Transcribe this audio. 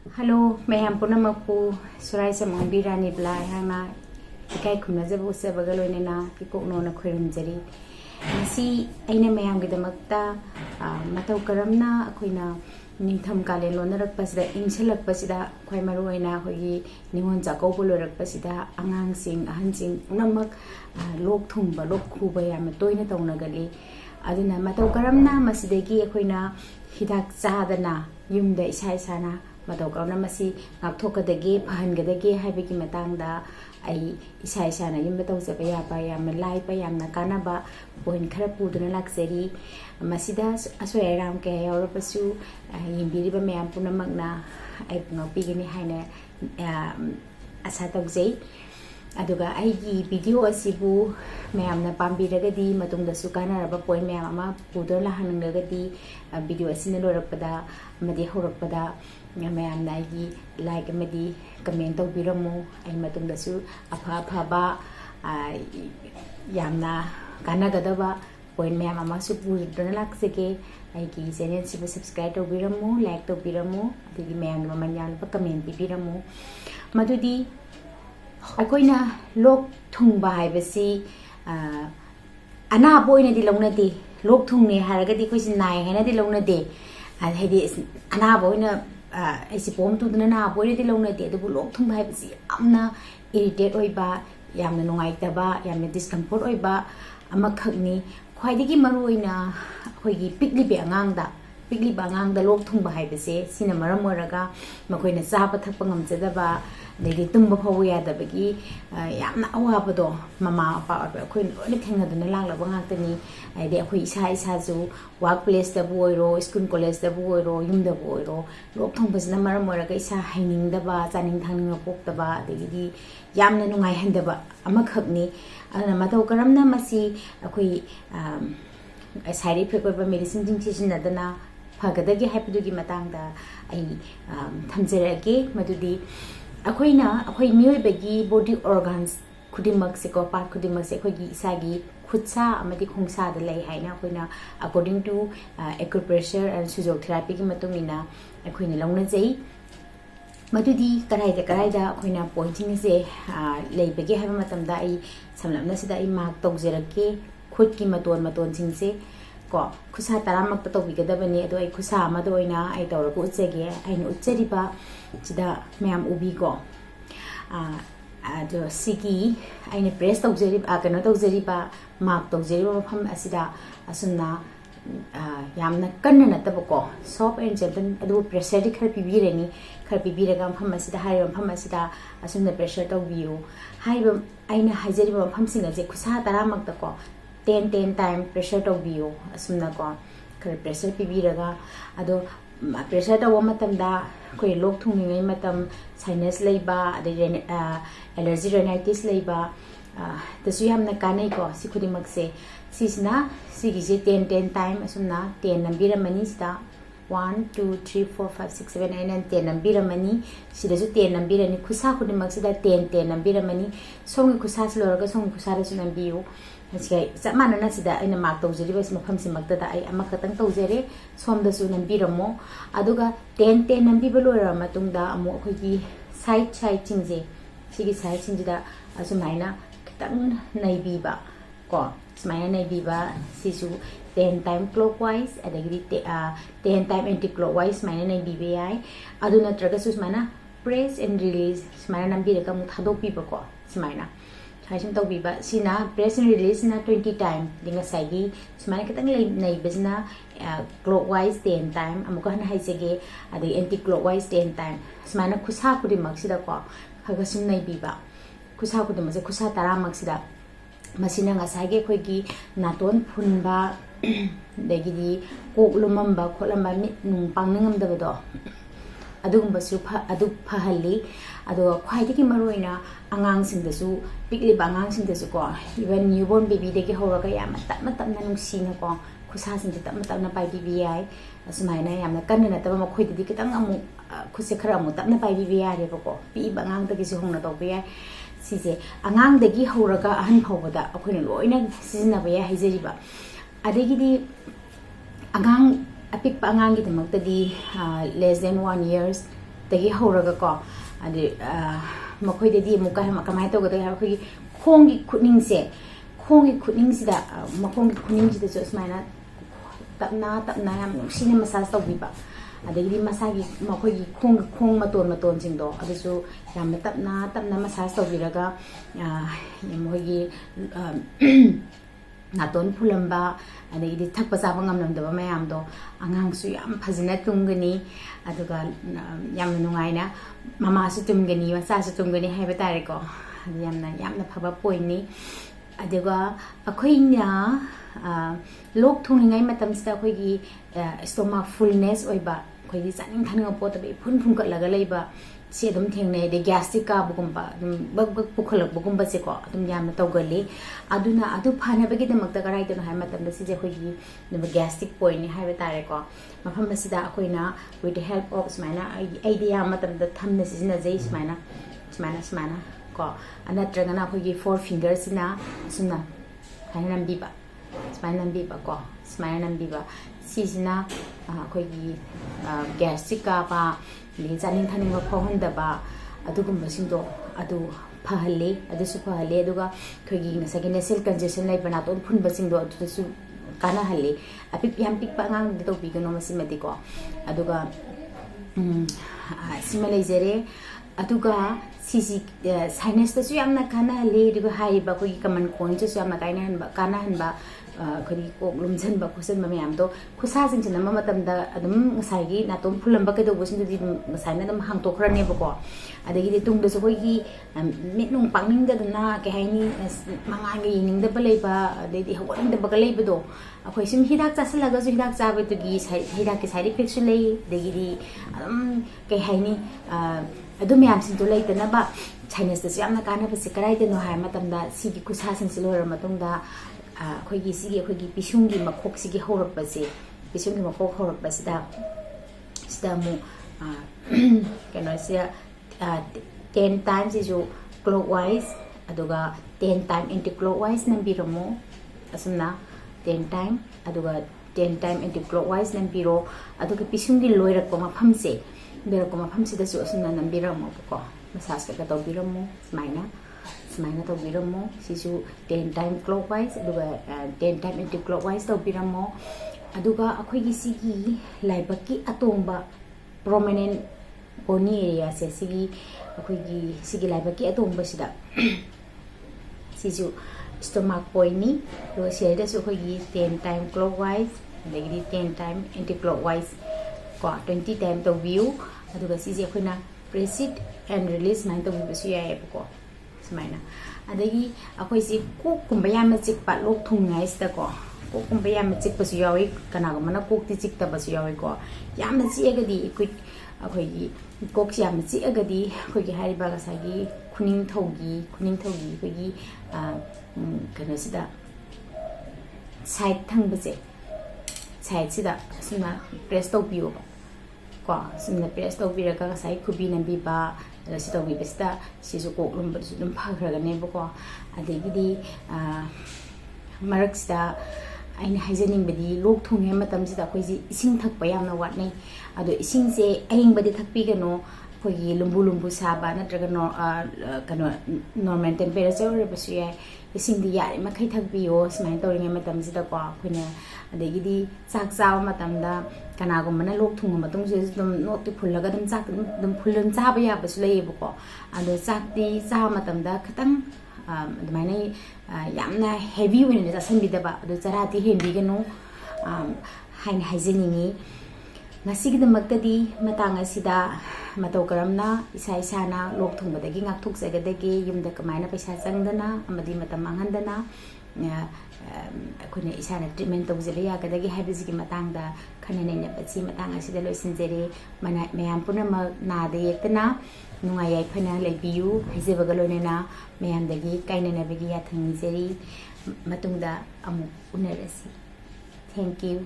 Hello, mayam punamaku surai sa mga birani blay hana ikay kumnazabu sa bagaloy na ikokno na khuyrumjari si aina mayam gidamakta mataw karam na akoy na ningtham kalen lonarak pasida ingsalak pasida khoi maruai na khoi ningon jakau bolorak pasida angang sing ahan sing namak lok thumba lok khuba yam toina tawnagali aduna mataw karam na masidagi akoy na hidak chadana yumda isai sana matau kauna masi ngakthokadagi phahangadagi haibagi matangda ai isa isa na yum batau sa paya pa yam lai pa yam na kanaba point khara puduna lakseri masida asoi ram ke yauro pasu yimbiri ba mayam punamak na ai ngapi gini haina asa tawjei aduga aigi video asibu mayam na pambiragadi matungda su kanaraba point mayam ama pudura lahanangagadi video asina lorakpada madi horakpada mayam na aigi like amadi comment tawbiramu ai matungda su apha phaba yamna kanagadaba point mayam ama su pudura laksege aigi channel sibu subscribe tawbiramu like tawbiramu adigi mayam na manyan pa comment pibiramu madudi akoina lok thungba haibasi ana boina di longna di lok thungne haragadi koisi nai haina di longna de haidi ana boina aisi pom tu duna na boina di longna de du lok thungba haibasi amna irritate oiba yamna nungai taba yamna discomfort oiba amakhakni khwaidigi maruina khoigi pikli be angangda pikli bangangda lok thungba haibase sina maram oraga makoina chaba thakpa ngamjadaba degi tumba phawu yadabagi yamna awabado mama apa akhoi loi thengaduna langlaba ngakani aide akhoi isa isa ju work place da boiro school college da boiro yum da boiro lok thongbasna maram moraga isa haining daba chaning thangning pok daba degi yamna nungai handaba amakhakni ana matau karamna masi akhoi side effect ba medicine jing sisinadana fagadagi haipudugi matangda ai thamjerage madudi akoina akoi mioi bagi body organs khudimak se ko part khudimak se khoi gi isagi khutsa amadi khongsa da lei haina akoina according to Accupressure and sujok therapy gi matungina akoina longna jei madudi karai da akoina pointing se lei bagi haba matam da ai samlamna sida ai mark tawjerake khut ki maton sing se ko khusa taramak to bigadabani ado ai khusa amado oina ai tawra ko utsege ai no utseriba chida mayam ubi go ado sigi ai ne press tawjeri kana tawjeri ba mark tawjeri ba pham asida asunna yamna kanna na tabako soft and gentle ado pressure di khar pibireni khar pibiraga pham asida hai pham asida asunna pressure tawbiu hai ba aina hajeri ba pham singa je khusa taramak ta ko 10 time pressure tawbiu asumna ko khar pressure pibiraga ado pressure tawa matamda koi lok thungi matam sinus leiba ade allergy rhinitis leiba tasu yamna kanai ko sikhudi makse sisna sigi je 10 time asumna 10 nambira mani sta 1 2 3 4 5 6 7 8 9 10 nambira mani sida su 10 nambira ni khusa khudi maksida 10 nambira mani songi khusa sloraga songi khusa ra su nambiu Masih zaman nana sida ina mak tawjeri bas mafam si magda da ai ama khatang tawjere somda su nambiramo aduga 10 nambi balora matungda amu akhoi side chingje sigi side chingda asumaina kitang naibiba ko sumaina naibiba sisu 10 time clockwise adagi 10 time anti clockwise maina naibibe ai aduna traga su sumaina press and release sumaina nambi reka mu thadok piba ko sumaina Hasim tau biba sina press and release na 20 time dinga sagi sumana kitang nai bizna clockwise 10 time amuka na haisege adi anti clockwise 10 time sumana khusa kudi maksida ko khagasum nai biba khusa kudi mase khusa tara maksida masina nga sage khoi gi naton phunba degidi kok lumamba kholamba mi nung pangnangam dabado adugumba su adu phahali ado khwaidiki maroina angang singdasu pikli bangang singdasu ko even newborn baby degi horaga yam tat na nungsina ko khusa sing tat na pai bibi ai asmaina yam na kanna taba ma khoi di kitang amu khuse khara amu tat na pai bibi ai ko pi bangang degi si hongna to bi ai sije angang degi horaga ahan phawada akhoina loina sizna ba ya haijeriba adegi di angang apik pa angang gi demak di less than 1 years tagi horaga ko adi makhoi dedi muka kamai to gada ha khoi khongi khutning se sida makhongi khutning sida so smaina tapna yam sine massage to biba adagi masagi makhoi khong maton jingdo adasu yam tapna massage to biraga yamoi naton phulamba adagi thakpa sa bangam namdaba mayam do angang su yam phajina tungani aduga yam nungaina mama su tumgani masa su tumgani haiba tare ko yamna phaba poini aduga akhoina lok thungai matam sta khoi gi stomach fullness oiba khoi gi chaning thaning po tabe phun ka laga leiba se dum thengne de gastric ka bugumba dum bag pukhalak bugumba se ko dum yamna tawgali aduna adu phana bagi damak ta karai to hai matam da si je khoi gi dum gastric point hai ba tare ko mafam basida akoina with the help of smaina idea matam da thamna si na jai smaina ko anatraga na khoi gi four fingers na suna hai nam bi ba ko smaina nam bi ba si sina khoi gi gastric ka ba ni chaning thaning ma phon da ba adugum basindo adu phahale adu su phahale aduga khogi ngasagi nasal congestion lai bana ton phun basindo adu su kana hale apik yam pik pa ngang de to bi gano masimati ko aduga simalai jere aduga sisi sinus ta su yamna kana hale aduga hai ba khogi kaman coin su yamna kana han ba khori ko lumjan ba khosan ma yam do khusa jing jin ma matam da adum ngasai gi na tom phulam ba ke do bosin di ngasai na dum hang to khra ne ba ko adagi di tung da so khoi gi mit nung pangning da na ke hai ni mangan gi ning da ba lei ba de di hawang da ba ga lei ba do akhoi sim hidak cha sala ga ju hidak cha ba tu gi hidak ke side effects su lei de gi di ke hai ni adum yam sin to lei da na ba Chinese da su yam na kana ba se karai de no hai matam da si gi khusa sin si lo ra matung da khoi gi pisungi makhok sigi horap ba se pisungi makhok horap ba sida mu kano se 10 times is clockwise aduga 10 time anti clockwise nambiramo asumna 10 time aduga 10 time anti clockwise nambiro aduga pisungi loirak ko mafam se berak ko mafam sida su asumna nambiramo ko massage ka tawbiramo smaina tawbiramo sisu 10 time clockwise aduga 10 time anti clockwise tawbiramo aduga akhoi gi sigi laibaki atongba prominent bony area se sigi akhoi gi sigi laibaki atongba sida sisu stomach point ni do share da su akhoi gi 10 time clockwise adagi 10 time anti clockwise ko 20 time tawbiu aduga sigi akhoi na press it and release man tawbi su ya ko smaina adagi akhoi si kok kumba yam chik pa lok thungai sta ko kok kumba yam chik pa su yawi kana ga mana kok ti chik ta ba su yawi ko yam na chi agadi quick akhoi gi kok yam chi agadi akhoi gi hari ba ga sa gi khuning thogi akhoi gi kana sida side thang ba se side sida suna press to biyo ko suna press to bi ra ga sai khubi na bi ba sida wi besta sisu ko lum ba su dum pha khra ga ne ba ko adegi di marak sida aina haijening badi lok thung he matam sida khoi ji ising thak pa yam na wat nei ado ising se aing badi thak pi ga no khoi gi lumbu sa ba na traga no kano normal temperature re ba su ya ising di ya ma khai thak bi yo smai to ring matam sida ko khoina adegi di chak chaw matam da kana go mana lok thung matung se dum no ti phul ga dum chak dum phulun cha ba ya ba su lei bu ko ado chak ti cha matam da khatang admaina yamna heavy win da san bi da ba ado chara ti hen bi ga no hain haijeningi ngasi gi damak ta di matang asida matau karamna isa na lok thung ba da gi ngak thuk sa ga da gi yum da kamaina paisa chang dana amadi matam mangan dana akhone isana treatment tawjebe ya kadagi habisi ki matang da khanane ne pachi matang asida loisin jere mana mayam puna na de yekna nunga yai phana lebiu haijeba galone na mayam dagi kaina na begi ya thang jeri matungda amu unarasi thank you